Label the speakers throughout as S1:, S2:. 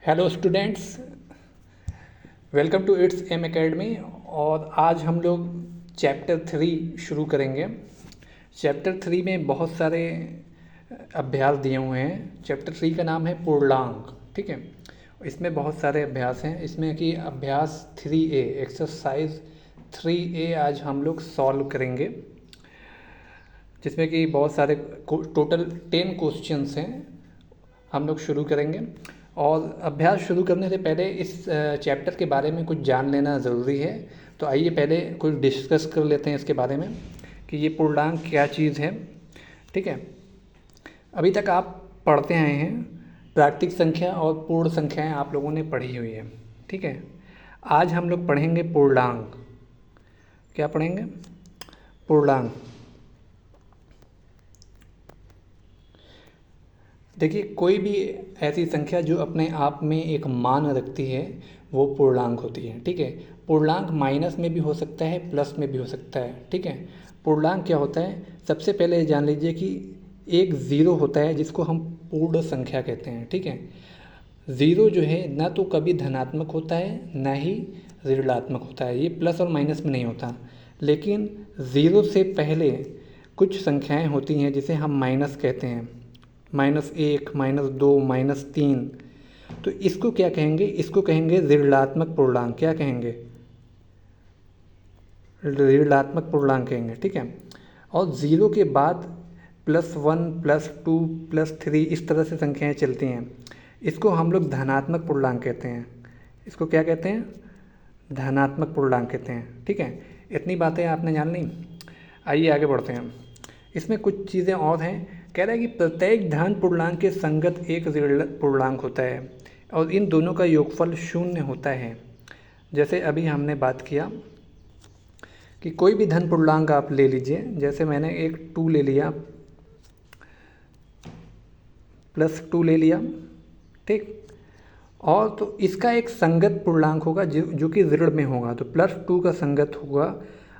S1: Hello students, welcome to its M academy. और आज हम लोग चैप्टर 3 शुरू करेंगे। चैप्टर 3 में बहुत सारे अभ्यास दिए हुए हैं। चैप्टर 3 का नाम है पूर्णांक। ठीक है, इसमें बहुत सारे अभ्यास हैं। इसमें कि अभ्यास 3A, एक्सरसाइज 3A आज हम लोग सॉल्व करेंगे, जिसमें कि बहुत सारे टोटल 10 क्वेश्चंस हैं। हम लोग शुरू करेंगे। और अभ्यास शुरू करने से पहले इस चैप्टर के बारे में कुछ जान लेना ज़रूरी है। तो आइए पहले कुछ डिस्कस कर लेते हैं इसके बारे में कि ये पूर्णांक क्या चीज़ है। ठीक है, अभी तक आप पढ़ते आए हैं, प्राकृतिक संख्या और पूर्ण संख्याएं आप लोगों ने पढ़ी हुई है। ठीक है, आज हम लोग पढ़ेंगे पूर्णांक। क्या पढ़ेंगे? पूर्णांक। देखिए, कोई भी ऐसी संख्या जो अपने आप में एक मान रखती है वो पूर्णांक होती है। ठीक है, पूर्णांक माइनस में भी हो सकता है, प्लस में भी हो सकता है। ठीक है, पूर्णांक क्या होता है? सबसे पहले जान लीजिए कि एक ज़ीरो होता है जिसको हम पूर्ण संख्या कहते हैं। ठीक है, ज़ीरो जो है ना तो कभी धनात्मक होता है ना ही ऋणात्मक होता है। ये प्लस और माइनस में नहीं होता। लेकिन ज़ीरो से पहले कुछ संख्याएं होती हैं जिसे हम माइनस कहते हैं। -1, -2, -3। तो इसको क्या कहेंगे? इसको कहेंगे ऋणात्मक पूर्णांक। क्या कहेंगे? ऋणात्मक पूर्णांक कहेंगे। ठीक है, और ज़ीरो के बाद +1, +2, +3 इस तरह से संख्याएं चलती हैं। इसको हम लोग धनात्मक पूर्णांक कहते हैं। इसको क्या कहते हैं? धनात्मक पूर्णांक कहते हैं। ठीक है, इतनी बातें आपने जान ली। आइए आगे बढ़ते हैं। इसमें कुछ चीज़ें और हैं। कह रहा है कि प्रत्येक धन पूर्णांक के संगत एक ऋण पूर्णांक होता है और इन दोनों का योगफल 0 होता है। जैसे अभी हमने बात किया कि कोई भी धन पूर्णांक आप ले लीजिए। जैसे मैंने एक 2 ले लिया, +2 ले लिया। ठीक, और तो इसका एक संगत पूर्णांक होगा जो कि ऋण में होगा। तो +2 का संगत होगा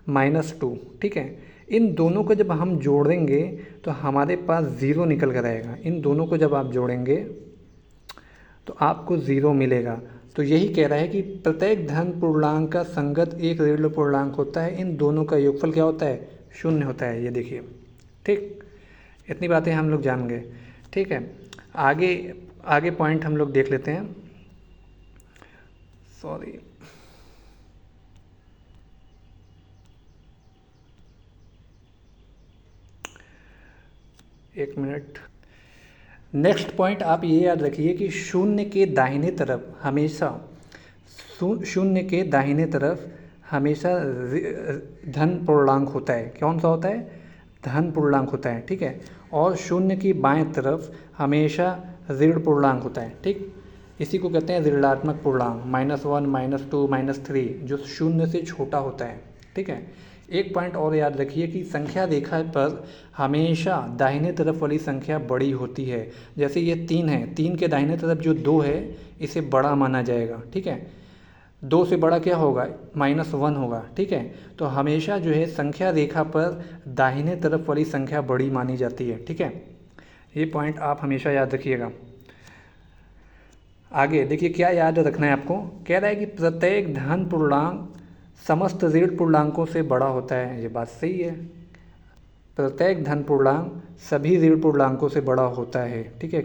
S1: -2। ठीक है, इन दोनों को जब हम जोड़ेंगे तो हमारे पास ज़ीरो निकल कर आएगा। इन दोनों को जब आप जोड़ेंगे तो आपको ज़ीरो मिलेगा। तो यही कह रहा है कि प्रत्येक धन पूर्णांक का संगत एक ऋण पूर्णांक होता है। इन दोनों का योगफल क्या होता है? 0 होता है। ये देखिए। ठीक, इतनी बातें हम लोग जान गए। ठीक है, आगे आगे पॉइंट हम लोग देख लेते हैं। सॉरी, एक मिनट। नेक्स्ट पॉइंट आप ये याद रखिए कि शून्य के दाहिने तरफ हमेशा शून्य के दाहिने तरफ हमेशा धन पूर्णांक होता है। कौन सा होता है? धन पूर्णांक होता है। ठीक है, और शून्य की बाएं तरफ हमेशा ऋण पूर्णांक होता है। ठीक, इसी को कहते हैं ऋणात्मक पूर्णांक। -1, -2, -3 जो शून्य से छोटा होता है। ठीक है, एक पॉइंट और याद रखिए कि संख्या रेखा पर हमेशा दाहिने तरफ वाली संख्या बड़ी होती है। जैसे ये 3 है, 3 के दाहिने तरफ जो 2 है इसे बड़ा माना जाएगा। ठीक है, 2 से बड़ा क्या होगा? -1 होगा। ठीक है, तो हमेशा जो है संख्या रेखा पर दाहिने तरफ वाली संख्या बड़ी मानी जाती है। ठीक है, ये पॉइंट आप हमेशा याद रखिएगा। आगे देखिए क्या याद रखना है आपको। कह रहा है कि प्रत्येक धन पूर्णांक समस्त ऋण पूर्णांकों से बड़ा होता है। ये बात सही है। प्रत्येक धन पूर्णांक सभी ऋण पूर्णांकों से बड़ा होता है। ठीक है,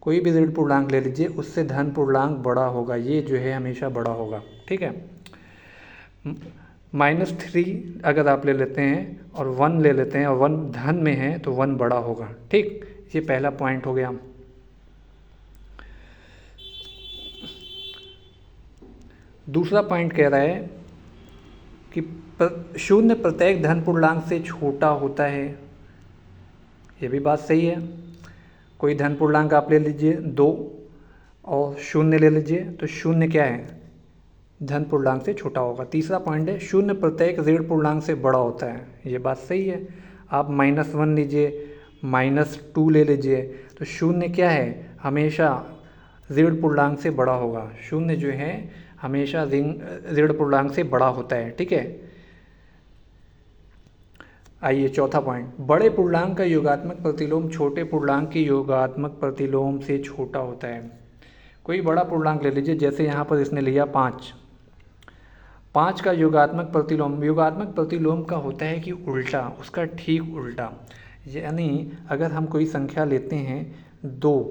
S1: कोई भी ऋण पूर्णांक ले लीजिए उससे धन पूर्णांक बड़ा होगा। ये जो है हमेशा बड़ा होगा। ठीक है, -3 अगर आप ले लेते हैं और 1 ले लेते हैं और 1 धन में है तो 1 बड़ा होगा। ठीक, ये पहला पॉइंट हो गया। दूसरा पॉइंट कह रहा है कि शून्य प्रत्येक धन पूर्णांक से छोटा होता है। ये भी बात सही है। कोई धन पूर्णांक आप ले लीजिए 2 और शून्य ले लीजिए तो शून्य क्या है? धन पूर्णांक से छोटा होगा। तीसरा पॉइंट है शून्य प्रत्येक ऋण पूर्णांक से बड़ा होता है। ये बात सही है। आप -1 लीजिए, -2 ले लीजिए तो शून्य क्या है? हमेशा ऋण पूर्णांक से बड़ा होगा। शून्य जो है हमेशा ऋण पूर्णांक से बड़ा होता है। ठीक है, आइए चौथा पॉइंट। बड़े पूर्णांक का योगात्मक प्रतिलोम छोटे पूर्णांक के योगात्मक प्रतिलोम से छोटा होता है। कोई बड़ा पूर्णांक ले लीजिए, जैसे यहाँ पर इसने लिया 5। 5 का योगात्मक प्रतिलोम, योगात्मक प्रतिलोम का होता है कि उल्टा, उसका ठीक उल्टा। यानी अगर हम कोई संख्या लेते हैं 2,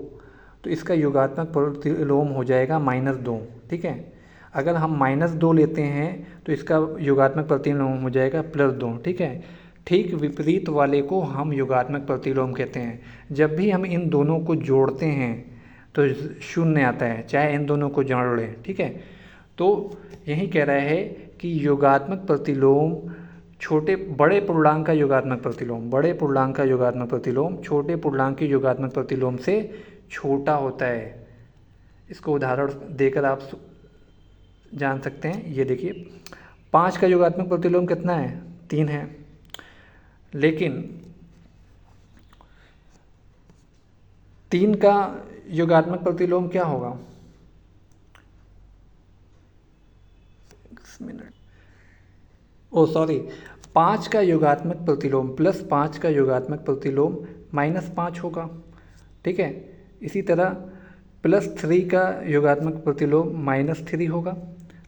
S1: तो इसका योगात्मक प्रतिलोम हो जाएगा -2, ठीक है। अगर हम -2 लेते हैं तो इसका योगात्मक प्रतिलोम हो जाएगा +2, ठीक है। ठीक विपरीत वाले को हम योगात्मक प्रतिलोम कहते हैं। जब भी हम इन दोनों को जोड़ते हैं तो 0 आता है, चाहे इन दोनों को जोड़ लें, ठीक है। तो यही कह रहा है कि योगात्मक प्रतिलोम बड़े पूर्णांक का योगात्मक प्रतिलोम, बड़े पूर्णांक का योगात्मक प्रतिलोम छोटे पूर्णांक के योगात्मक प्रतिलोम से छोटा होता है। इसको उदाहरण देकर आप जान सकते हैं। ये देखिए 5 का योगात्मक प्रतिलोम कितना है? 3 है। लेकिन 3 का योगात्मक प्रतिलोम क्या होगा? 5 का योगात्मक प्रतिलोम +5 का योगात्मक प्रतिलोम -5 होगा, ठीक है। इसी तरह +3 का योगात्मक प्रतिलोम -3 होगा।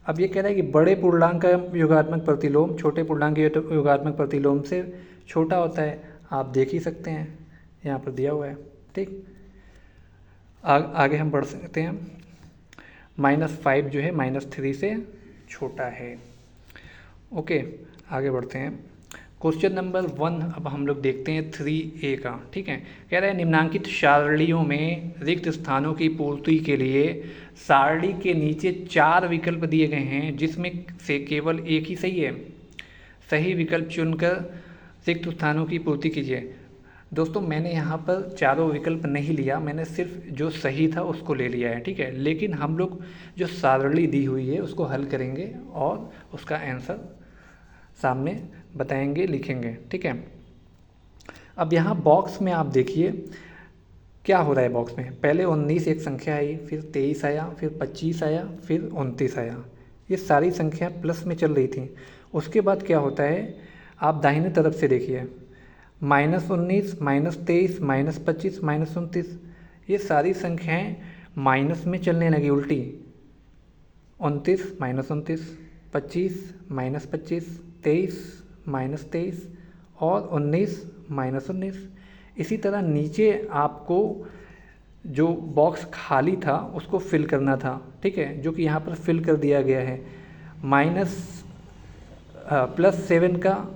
S1: अब ये कह रहा है कि बड़े पूर्णांक का योगात्मक प्रतिलोम छोटे पूर्णांक के योगात्मक प्रतिलोम से छोटा होता है। आप देख ही सकते हैं, यहाँ पर दिया हुआ है, ठीक। आगे हम बढ़ सकते हैं। -5 जो है -3 से छोटा है। ओके, आगे बढ़ते हैं। क्वेश्चन नंबर 1 अब हम लोग देखते हैं 3A का, ठीक है। कह रहा है निम्नांकित सारणियों में रिक्त स्थानों की पूर्ति के लिए सारणी के नीचे 4 विकल्प दिए गए हैं, जिसमें से केवल एक ही सही है। सही विकल्प चुनकर रिक्त स्थानों की पूर्ति कीजिए। दोस्तों मैंने यहाँ पर चारों विकल्प नहीं लिया, मैंने सिर्फ जो सही था उसको ले लिया है, ठीक है। लेकिन हम लोग जो सारणी दी हुई है उसको हल करेंगे और उसका आंसर सामने बताएंगे, लिखेंगे, ठीक है। अब यहाँ बॉक्स में आप देखिए क्या हो रहा है। बॉक्स में पहले 19 एक संख्या आई, फिर 23 आया, फिर 25 आया, फिर 29 आया। ये सारी संख्या प्लस में चल रही थी। उसके बाद क्या होता है, आप दाहिने तरफ से देखिए, -19, -23, -25, -29, ये सारी संख्याएं माइनस में चलने लगी उल्टी। 29 -29, 25 -25, 23 -23 और 19 -19। इसी तरह नीचे आपको जो बॉक्स खाली था उसको फिल करना था, ठीक है, जो कि यहाँ पर फिल कर दिया गया है। +7 का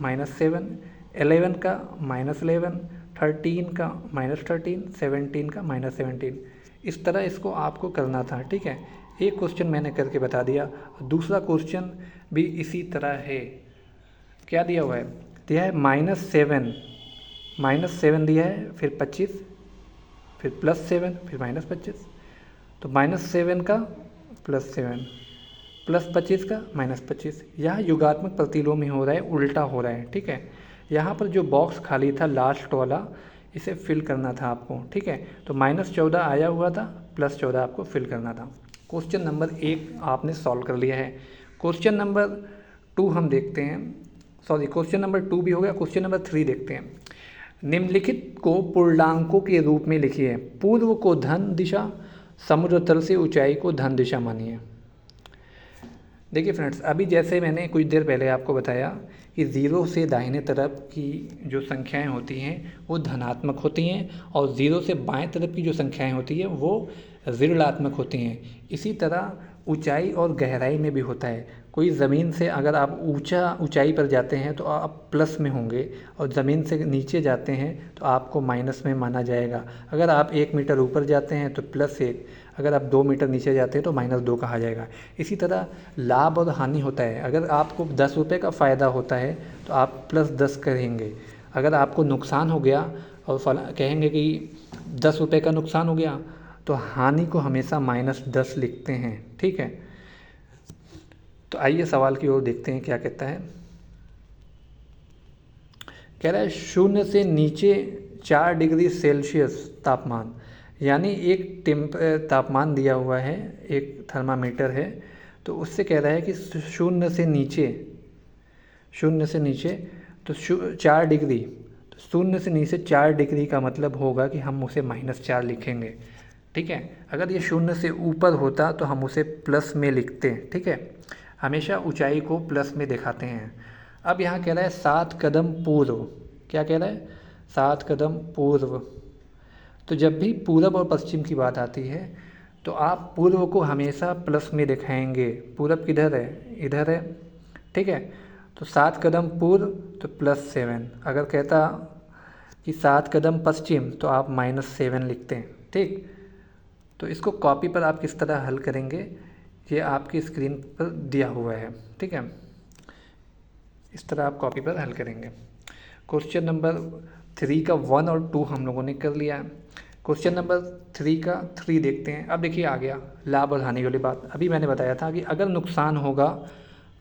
S1: -7, 11 का -11, 13 का -13, 17 का -17। इस तरह इसको आपको करना था, ठीक है। एक क्वेश्चन मैंने करके बता दिया। दूसरा क्वेश्चन भी इसी तरह है। क्या दिया हुआ है? दिया है -7 दिया है, फिर 25, फिर +7, फिर -25। तो -7 का +7, +25 का -25। यहाँ योगात्मक प्रतिलोम ही हो रहा है, उल्टा हो रहा है, ठीक है। यहाँ पर जो बॉक्स खाली था लास्ट वाला, इसे फिल करना था आपको, ठीक है। तो -14 आया हुआ था, +14 आपको फिल करना था। क्वेश्चन नंबर 1 आपने सॉल्व कर लिया है। क्वेश्चन नंबर 2 हम देखते हैं। क्वेश्चन नंबर 2 भी हो गया। क्वेश्चन नंबर 3 देखते हैं। निम्नलिखित को पूर्णांकों के रूप में लिखिए। पूर्व को धन दिशा, समुद्र तल से ऊंचाई को धन दिशा मानिए। देखिए फ्रेंड्स, अभी जैसे मैंने कुछ देर पहले आपको बताया कि 0 से दाहिने तरफ की जो संख्याएं होती हैं वो धनात्मक होती हैं, और 0 से बाएं तरफ की जो संख्याएं होती हैं वो ऋणात्मक होती हैं। इसी तरह ऊंचाई और गहराई में भी होता है। कोई ज़मीन से अगर आप ऊंचाई पर जाते हैं तो आप प्लस में होंगे, और ज़मीन से नीचे जाते हैं तो आपको माइनस में माना जाएगा। अगर आप 1 मीटर ऊपर जाते हैं तो +1, अगर आप 2 मीटर नीचे जाते हैं तो -2 कहा जाएगा। इसी तरह लाभ और हानि होता है। अगर आपको 10 रुपये का फ़ायदा होता है तो आप +10 करेंगे। अगर आपको नुकसान हो गया और कहेंगे कि 10 रुपये का नुकसान हो गया, तो हानि को हमेशा -10 लिखते हैं, ठीक है। तो आइए सवाल की ओर देखते हैं क्या कहता है। कह रहा है 0 से नीचे 4 डिग्री सेल्सियस तापमान, यानी एक तापमान दिया हुआ है, एक थर्मामीटर है, तो उससे कह रहा है कि 0 से नीचे तो 4 डिग्री, तो 0 से नीचे 4 डिग्री का मतलब होगा कि हम उसे -4 लिखेंगे, ठीक है। अगर ये शून्य से ऊपर होता तो हम उसे प्लस में लिखते, ठीक है। हमेशा ऊंचाई को प्लस में दिखाते हैं। अब यहाँ कह रहा है 7 कदम पूर्व, क्या कह रहा है, 7 कदम पूर्व। तो जब भी पूरब और पश्चिम की बात आती है तो आप पूर्व को हमेशा प्लस में दिखाएंगे। पूरब किधर है, इधर है, ठीक है। तो 7 कदम पूर्व तो +7। अगर कहता कि 7 कदम पश्चिम तो आप -7 लिखते हैं, ठीक। तो इसको कॉपी पर आप किस तरह हल करेंगे, ये आपकी स्क्रीन पर दिया हुआ है, ठीक है। इस तरह आप कॉपी पर हल करेंगे। क्वेश्चन नंबर 3 का 1 और 2 हम लोगों ने कर लिया है। क्वेश्चन नंबर 3 का 3 देखते हैं। अब देखिए आ गया लाभ और हानि वाली बात। अभी मैंने बताया था कि अगर नुकसान होगा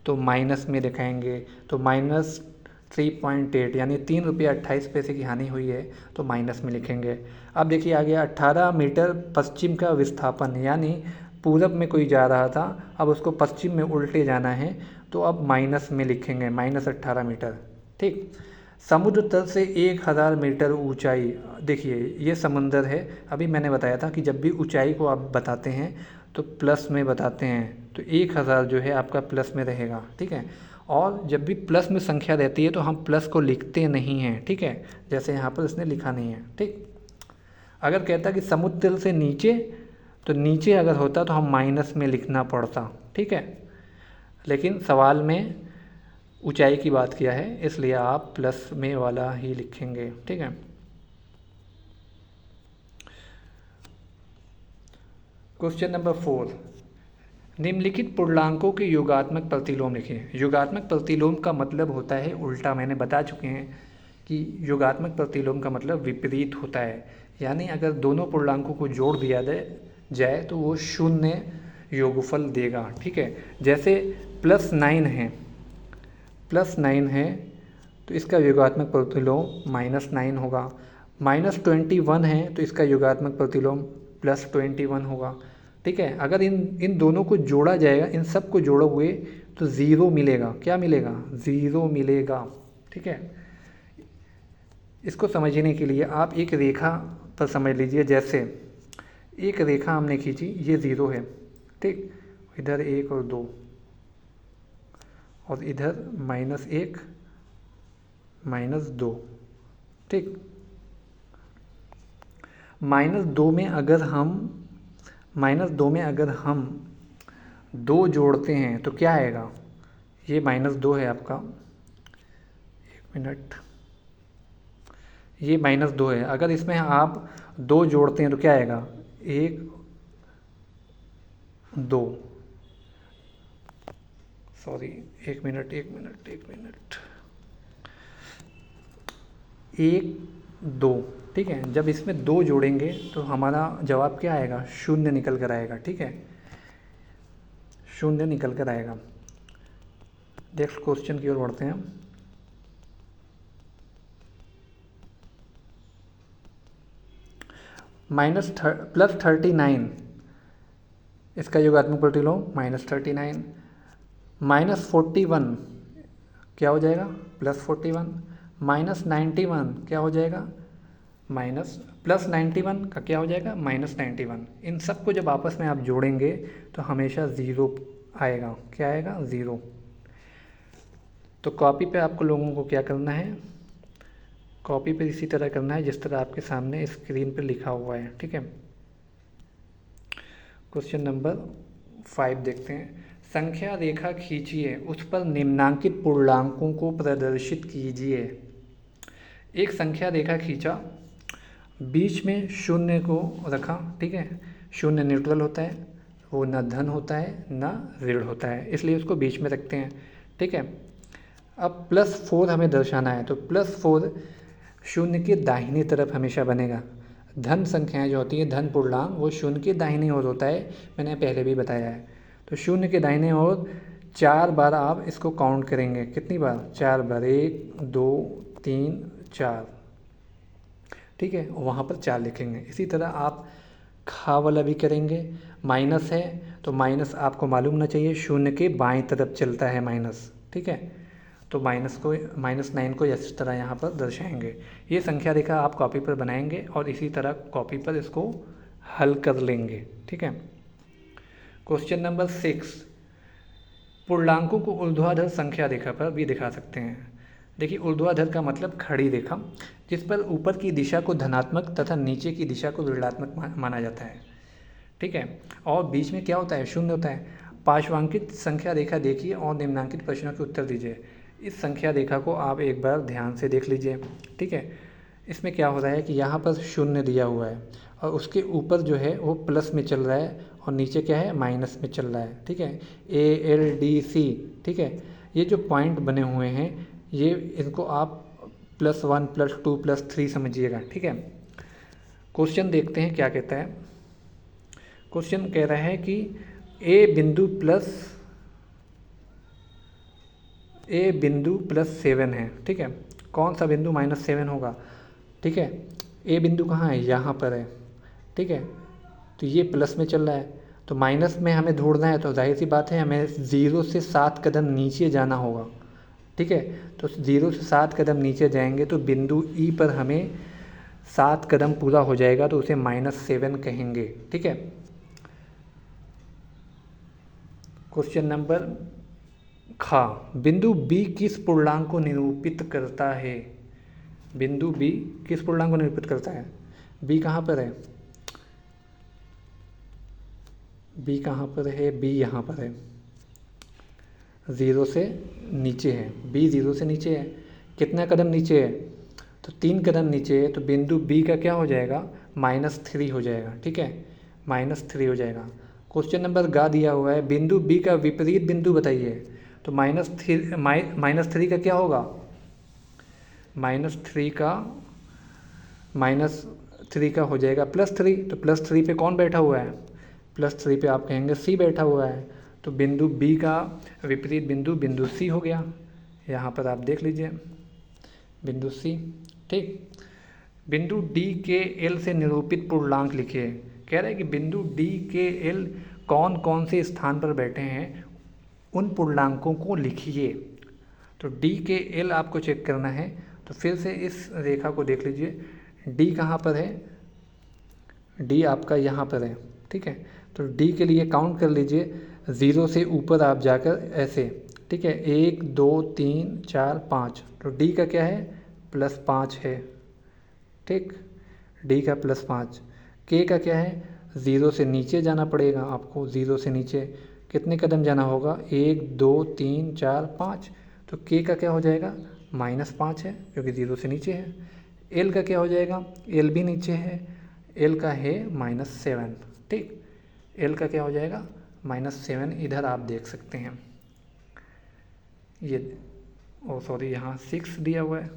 S1: तो माइनस में दिखाएंगे। तो -3.8 यानी 3 रुपये 28 पैसे की हानि हुई है तो माइनस में लिखेंगे। अब देखिए आ गया 18 मीटर पश्चिम का विस्थापन, यानी पूरब में कोई जा रहा था, अब उसको पश्चिम में उल्टे जाना है तो अब माइनस में लिखेंगे, -18 मीटर, ठीक। समुद्र तल से 1000 मीटर ऊंचाई, देखिए ये समंदर है। अभी मैंने बताया था कि जब भी ऊंचाई को आप बताते हैं तो प्लस में बताते हैं, तो 1000 जो है आपका प्लस में रहेगा, ठीक है। और जब भी प्लस में संख्या रहती है तो हम प्लस को लिखते नहीं हैं, ठीक है, जैसे यहाँ पर इसने लिखा नहीं है, ठीक। अगर कहता कि समुद्र तल से नीचे, तो नीचे अगर होता तो हम माइनस में लिखना पड़ता, ठीक है। लेकिन सवाल में ऊंचाई की बात किया है इसलिए आप प्लस में वाला ही लिखेंगे, ठीक है। क्वेश्चन नंबर 4, निम्नलिखित पूर्णांकों के योगात्मक प्रतिलोम लिखिए। योगात्मक प्रतिलोम का मतलब होता है उल्टा। मैंने बता चुके हैं कि योगात्मक प्रतिलोम का मतलब विपरीत होता है, यानी अगर दोनों पूर्णांकों को जोड़ दिया जाए तो वो शून्य योगफल देगा, ठीक है। जैसे +9 है, +9 है तो इसका योगात्मक प्रतिलोम -9 होगा। -21 है तो इसका योगात्मक प्रतिलोम +21 होगा, ठीक है। अगर इन दोनों को जोड़ा जाएगा, इन सब को जोड़ोगे तो ज़ीरो मिलेगा। क्या मिलेगा, ज़ीरो मिलेगा, ठीक है। इसको समझने के लिए आप एक रेखा पर समझ लीजिए। जैसे एक रेखा हमने खींची, ये ज़ीरो है, ठीक। इधर 1 और 2 और इधर -1 -2, ठीक। -2 में अगर हम 2 जोड़ते हैं तो क्या आएगा, ये -2 है आपका, 1 मिनट, ये -2 है। अगर इसमें आप 2 जोड़ते हैं तो क्या आएगा, 1 2, सॉरी 1 मिनट 1 2, ठीक है। जब इसमें 2 जोड़ेंगे तो हमारा जवाब क्या आएगा, 0 निकल कर आएगा, ठीक है, 0 निकल कर आएगा। नेक्स्ट क्वेश्चन की ओर बढ़ते हैं। +39 इसका योगात्मक प्रतिलोम -39। -41 क्या हो जाएगा, +41। -91 क्या हो जाएगा, +91 का क्या हो जाएगा, -91। इन सब को जब आपस में आप जोड़ेंगे तो हमेशा ज़ीरो आएगा। क्या आएगा, ज़ीरो। तो कॉपी पे आपको लोगों को क्या करना है, कॉपी पे इसी तरह करना है जिस तरह आपके सामने स्क्रीन पे लिखा हुआ है, ठीक है। क्वेश्चन नंबर 5 देखते हैं। संख्या रेखा खींचिए, उस पर निम्नांकित पूर्णांकों को प्रदर्शित कीजिए। एक संख्या रेखा खींचा, बीच में 0 को रखा, ठीक है। 0 न्यूट्रल होता है, वो ना धन होता है ना ऋण होता है, इसलिए उसको बीच में रखते हैं, ठीक है। अब +4 हमें दर्शाना है तो +4 0 के दाहिनी तरफ हमेशा बनेगा। धन संख्याएं जो होती हैं, धन पूर्णांक, वो 0 के दाहिनी ओर होता है, मैंने पहले भी बताया है। तो 0 के दाहिने ओर 4 बार आप इसको काउंट करेंगे। कितनी बार, 4 बार, 1 2 3 4, ठीक है। वहाँ पर 4 लिखेंगे। इसी तरह आप खा वाला भी करेंगे। माइनस है तो माइनस आपको मालूम ना चाहिए, 0 के बाएं तरफ चलता है माइनस, ठीक है। तो -9 को इस तरह यहाँ पर दर्शाएंगे। ये संख्या रेखा आप कॉपी पर बनाएंगे और इसी तरह कॉपी पर इसको हल कर लेंगे। ठीक है। क्वेश्चन नंबर 6, पूर्णांकों को ऊर्ध्वाधर संख्या रेखा पर भी दिखा सकते हैं। देखिए, ऊर्ध्वाधर का मतलब खड़ी रेखा, जिस पर ऊपर की दिशा को धनात्मक तथा नीचे की दिशा को ऋणात्मक माना जाता है। ठीक है। और बीच में क्या होता है, शून्य होता है। पार्श्वांकित संख्या रेखा देखिए और निम्नांकित प्रश्नों के उत्तर दीजिए। इस संख्या रेखा को आप एक बार ध्यान से देख लीजिए। ठीक है। इसमें क्या हो रहा है कि यहाँ पर शून्य दिया हुआ है और उसके ऊपर जो है वो प्लस में चल रहा है और नीचे क्या है, माइनस में चल रहा है। ठीक है। ALDC। ठीक है। ये जो पॉइंट बने हुए हैं, ये इनको आप +1 +2 +3 समझिएगा। ठीक है। क्वेश्चन देखते हैं क्या कहता है। क्वेश्चन कह रहा है कि ए बिंदु +7 है। ठीक है। कौन सा बिंदु -7 होगा। ठीक है। ए बिंदु कहाँ है, यहाँ पर है। ठीक है। तो ये प्लस में चल रहा है, तो माइनस में हमें ढूंढना है, तो जाहिर सी बात है हमें 0 से 7 कदम नीचे जाना होगा। ठीक है। तो 0 से 7 कदम नीचे जाएंगे तो बिंदु ई पर हमें 7 कदम पूरा हो जाएगा, तो उसे -7 कहेंगे। ठीक है। क्वेश्चन नंबर खा, बिंदु बी किस पूर्णांक को निरूपित करता है। बिंदु बी किस पूर्णांक को निरूपित करता है। बी कहाँ पर है, बी कहाँ पर है, बी यहाँ पर है, 0 से नीचे है। बी 0 से नीचे है, कितना कदम नीचे है, तो 3 कदम नीचे है। तो बिंदु बी का क्या हो जाएगा, -3 हो जाएगा। ठीक है, -3 हो जाएगा। क्वेश्चन नंबर गा दिया हुआ है, बिंदु बी का विपरीत बिंदु बताइए। तो -3 का क्या होगा, -3 का हो जाएगा +3। तो +3 पे कौन बैठा हुआ है, +3 पे आप कहेंगे सी बैठा हुआ है। तो बिंदु बी का विपरीत बिंदु सी हो गया। यहाँ पर आप देख लीजिए बिंदु सी। ठीक। बिंदु डी के एल से निरूपित पूर्णांक लिखिए। कह रहा है कि बिंदु डी के एल कौन कौन से स्थान पर बैठे हैं, उन पूर्णांकों को लिखिए। तो डी के एल आपको चेक करना है, तो फिर से इस रेखा को देख लीजिए। डी कहाँ पर है, डी आपका यहाँ पर है। ठीक है। तो डी के लिए काउंट कर लीजिए, 0 से ऊपर आप जाकर ऐसे। ठीक है, 1 2 3 4 5। तो डी का क्या है, +5 है। ठीक, डी का +5। के का क्या है, 0 से नीचे जाना पड़ेगा आपको। 0 से नीचे कितने कदम जाना होगा, 1 2 3 4 5। तो के का क्या हो जाएगा, -5 है क्योंकि 0 से नीचे है। एल का क्या हो जाएगा, एल भी नीचे है, एल का है -7। ठीक, एल का क्या हो जाएगा, -7। इधर आप देख सकते हैं ये, ओ सॉरी, यहाँ 6 दिया हुआ है,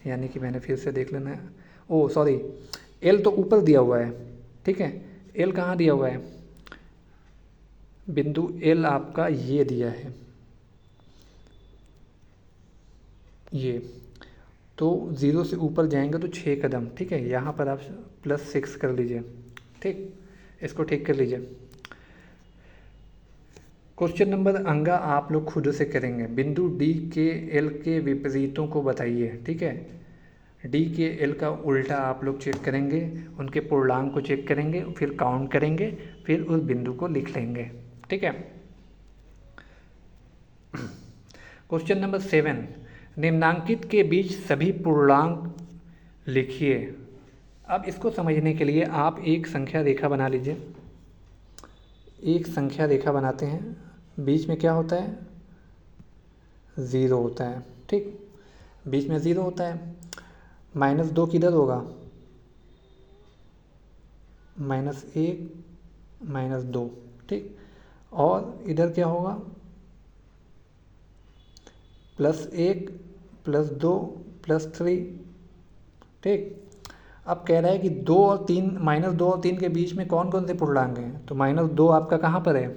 S1: यानी कि मैंने फिर से देख लेना है। ओ सॉरी, एल तो ऊपर दिया हुआ है। ठीक है, एल कहाँ दिया हुआ है, बिंदु एल आपका ये दिया है, ये। तो 0 से ऊपर जाएंगे तो 6 कदम। ठीक है, यहाँ पर आप +6 कर लीजिए। ठीक, इसको ठीक कर लीजिए। क्वेश्चन नंबर अंगा आप लोग खुद से करेंगे। बिंदु डी के एल के विपरीतों को बताइए। ठीक है, डी के एल का उल्टा आप लोग चेक करेंगे, उनके पूर्णांक को चेक करेंगे, फिर काउंट करेंगे, फिर उस बिंदु को लिख लेंगे। ठीक है। क्वेश्चन नंबर 7, निम्नांकित के बीच सभी पूर्णांक लिखिए। अब इसको समझने के लिए आप एक संख्या रेखा बना लीजिए। एक संख्या रेखा बनाते हैं, बीच में क्या होता है, 0 होता है। ठीक, बीच में 0 होता है। -2 किधर होगा, -1 -2। ठीक, और इधर क्या होगा, +1 +2 +3। ठीक, अब कह रहा है कि 2 और 3, -2 और 3 के बीच में कौन कौन से पूर्णांक हैं। तो -2 आपका कहाँ पर है,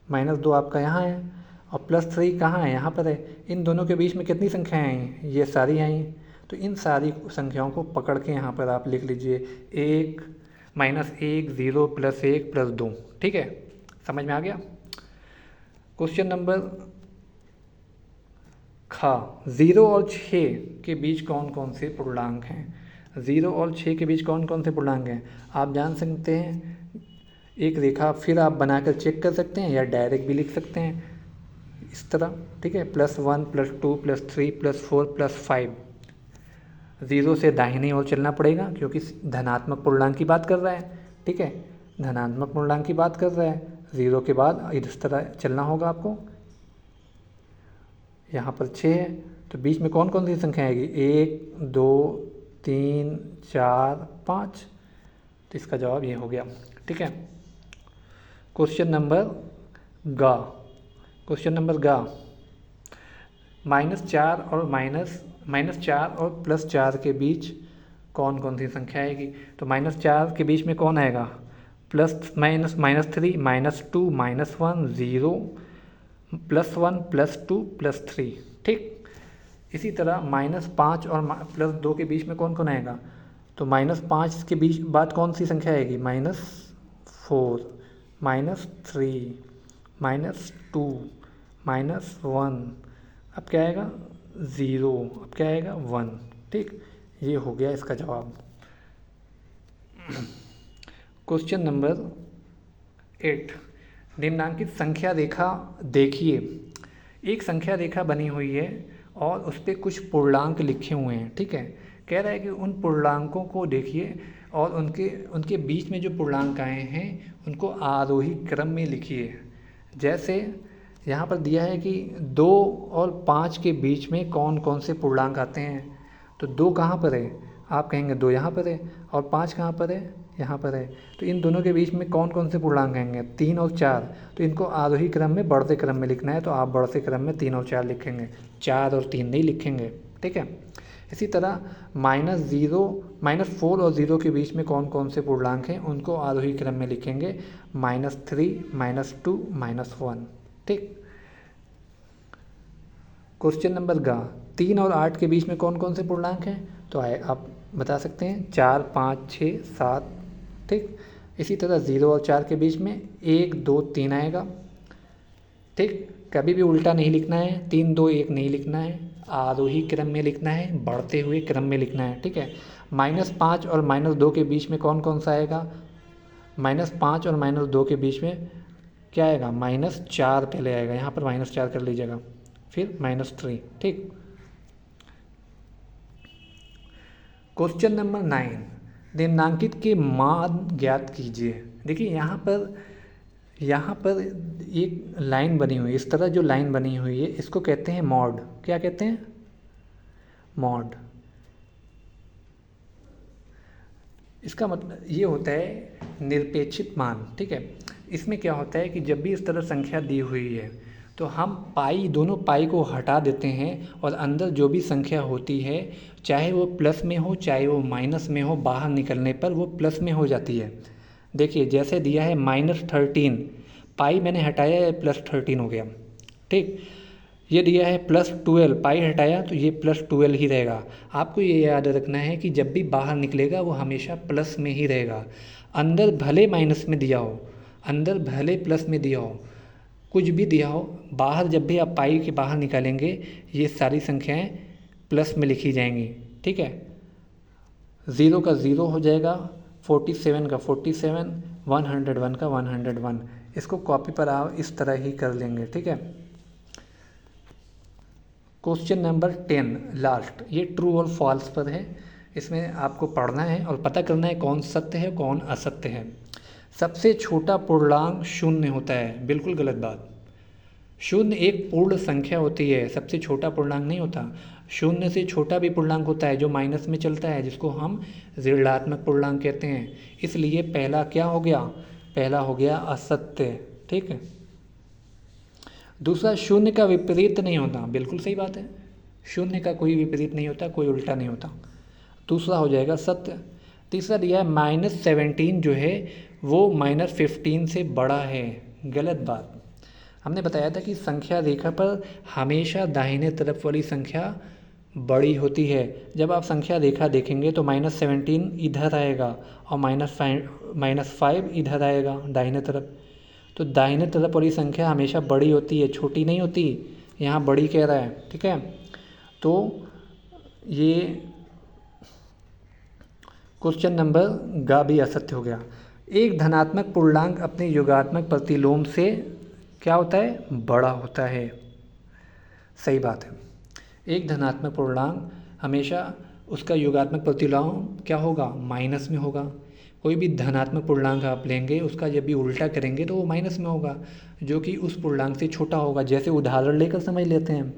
S1: -2 आपका यहाँ है, और +3 कहाँ है, यहाँ पर है। इन दोनों के बीच में कितनी संख्याएँ आई, ये सारी आई। तो इन सारी संख्याओं को पकड़ के यहाँ पर आप लिख लीजिए 1 -1 0 +1 +2। ठीक है, समझ में आ गया। क्वेश्चन नंबर खा, 0 और 6 के बीच कौन कौन से पूर्णांक हैं। 0 और 6 के बीच कौन कौन से पूर्णांक हैं आप जान सकते हैं। एक रेखा फिर आप बनाकर चेक कर सकते हैं या डायरेक्ट भी लिख सकते हैं इस तरह, ठीक है। +1 +2 +3 +4 +5। 0 से दाहिनी ओर चलना पड़ेगा क्योंकि धनात्मक पूर्णांक की बात कर रहा है, ठीक है, धनात्मक पूर्णांक की बात कर रहा है। 0 के बाद इस तरह चलना होगा आपको। यहाँ पर 6 है तो बीच में कौन कौन सी संख्या आएगी, 1 2 3 4 5। तो इसका जवाब ये हो गया, ठीक है। क्वेश्चन नंबर गा, -4 और -4 और +4 के बीच कौन कौन सी संख्या आएगी। तो -4 के बीच में कौन आएगा, +-3 -2 -1 0 +1 +2 +3, ठीक। इसी तरह -5 और +2 के बीच में कौन कौन आएगा। तो -5 के बीच बाद कौन सी संख्या आएगी, -4 -3 -2 -1। अब क्या आएगा 0, अब क्या आएगा 1, ठीक। ये हो गया इसका जवाब। क्वेश्चन नंबर 8, निम्नांकित संख्या रेखा देखिए। एक संख्या रेखा बनी हुई है और उस पर कुछ पूर्णांक लिखे हुए हैं, ठीक है। कह रहा है कि उन पूर्णांकों को देखिए और उनके बीच में जो पूर्णांक आए हैं उनको आरोही क्रम में लिखिए। जैसे यहाँ पर दिया है कि 2 और 5 के बीच में कौन कौन से पूर्णांक आते हैं। तो 2 कहाँ पर है, आप कहेंगे 2 यहाँ पर है, और 5 कहाँ पर है, यहाँ पर है। तो इन दोनों के बीच में कौन कौन से पूर्णांक आएंगे, 3 और 4। तो इनको आरोही क्रम में बढ़ते क्रम में लिखना है, तो आप बढ़ते क्रम में 3 और 4 लिखेंगे, 4 और 3 नहीं लिखेंगे, ठीक है। इसी तरह -4 और 0 के बीच में कौन कौन से पूर्णांक हैं उनको आरोही क्रम में लिखेंगे, -3 -2 -1, ठीक। क्वेश्चन नंबर गा, 3 और 8 के बीच में कौन कौन से पूर्णांक हैं। तो आप बता सकते हैं 4 5 6 7, ठीक। इसी तरह 0 और 4 के बीच में 1 2 3 आएगा, ठीक। कभी भी उल्टा नहीं लिखना है, 3 2 1 नहीं लिखना है, आरोही क्रम में लिखना है, बढ़ते हुए क्रम में लिखना है, ठीक है। -5 और -2 के बीच में कौन कौन सा आएगा, -5 और -2 के बीच में क्या आएगा, -4 पहले आएगा, यहाँ पर -4 कर लीजिएगा, फिर -3, ठीक। क्वेश्चन नंबर 9, निम्नांकित के मान ज्ञात कीजिए। देखिए यहाँ पर एक लाइन बनी हुई है, इस तरह जो लाइन बनी हुई है इसको कहते हैं मॉड। क्या कहते हैं, मॉड। इसका मतलब ये होता है निरपेक्षित मान, ठीक है। इसमें क्या होता है कि जब भी इस तरह संख्या दी हुई है तो हम दोनों पाई को हटा देते हैं और अंदर जो भी संख्या होती है चाहे वो प्लस में हो चाहे वो माइनस में हो, बाहर निकलने पर वो प्लस में हो जाती है। देखिए जैसे दिया है -13, पाई मैंने हटाया है +13 हो गया, ठीक। ये दिया है +12, पाई हटाया तो ये +12 ही रहेगा। आपको ये याद रखना है कि जब भी बाहर निकलेगा वो हमेशा प्लस में ही रहेगा। अंदर भले माइनस में दिया हो, अंदर भले प्लस में दिया हो, कुछ भी दिया हो, बाहर जब भी आप पाई के बाहर निकालेंगे ये सारी संख्याएं प्लस में लिखी जाएंगी, ठीक है। 0 का 0 हो जाएगा, 47 का 47, 101 का 101। इसको कॉपी पर आप इस तरह ही कर लेंगे, ठीक है। क्वेश्चन नंबर 10 लास्ट, ये ट्रू और फॉल्स पर है। इसमें आपको पढ़ना है और पता करना है कौन सत्य है कौन असत्य है। सबसे छोटा पूर्णांक 0 होता है, बिल्कुल गलत बात। 0 एक पूर्ण संख्या होती है, सबसे छोटा पूर्णांक नहीं होता। 0 से छोटा भी पूर्णांक होता है जो माइनस में चलता है, जिसको हम ऋणात्मक पूर्णांक कहते हैं। इसलिए पहला क्या हो गया, पहला हो गया असत्य, ठीक है। दूसरा 0 का विपरीत नहीं होता, बिल्कुल सही बात है, 0 का कोई विपरीत नहीं होता, कोई उल्टा नहीं होता, दूसरा हो जाएगा सत्य। तीसरा दिया है -17 जो है वो -15 से बड़ा है, गलत बात। हमने बताया था कि संख्या रेखा पर हमेशा दाहिने तरफ वाली संख्या बड़ी होती है। जब आप संख्या रेखा देखेंगे तो -17 इधर आएगा और -5 इधर आएगा दाहिने तरफ। तो दाहिने तरफ वाली संख्या हमेशा बड़ी होती है, छोटी नहीं होती। यहाँ बड़ी कह रहा है, ठीक है। तो ये क्वेश्चन नंबर गा भी असत्य हो गया। एक धनात्मक पूर्णांक अपने योगात्मक प्रतिलोम से क्या होता है, बड़ा होता है। सही बात है। एक धनात्मक पूर्णांक हमेशा उसका योगात्मक प्रतिलोम क्या होगा, माइनस में होगा। कोई भी धनात्मक पूर्णांक आप लेंगे उसका जब भी उल्टा करेंगे तो वो माइनस में होगा, जो कि उस पूर्णांक से छोटा होगा। जैसे उदाहरण लेकर समझ लेते हैं,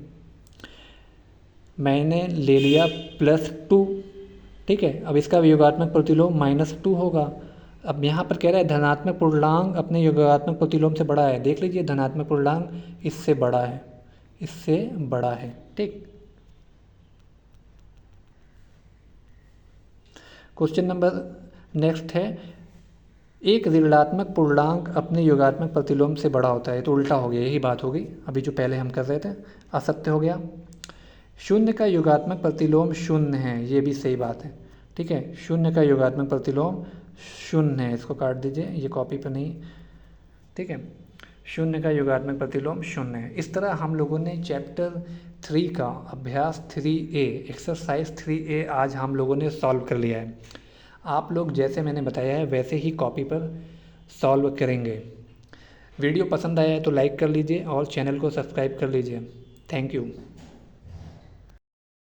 S1: मैंने ले लिया +2, ठीक है। अब इसका योगात्मक प्रतिलोम -2 होगा। अब यहाँ पर कह रहा है धनात्मक पूर्णांक अपने योगात्मक प्रतिलोम से बड़ा है। देख लीजिए धनात्मक पूर्णांक इससे बड़ा है, इससे बड़ा है, ठीक। क्वेश्चन नंबर नेक्स्ट है, एक ऋणात्मक पूर्णांक अपने योगात्मक प्रतिलोम से बड़ा होता है। तो उल्टा हो गया, यही बात हो गई अभी जो पहले हम कर रहे थे, असत्य हो गया। शून्य का योगात्मक प्रतिलोम शून्य है, ये भी सही बात है, ठीक है। शून्य का योगात्मक प्रतिलोम शून्य है, इसको काट दीजिए, ये कॉपी पर नहीं, ठीक है। शून्य का योगात्मक प्रतिलोम शून्य है। इस तरह हम लोगों ने चैप्टर 3 का अभ्यास 3A एक्सरसाइज 3A आज हम लोगों ने सॉल्व कर लिया है। आप लोग जैसे मैंने बताया है वैसे ही कॉपी पर सॉल्व करेंगे। वीडियो पसंद आया है तो लाइक कर लीजिए और चैनल को सब्सक्राइब कर लीजिए। Thank you.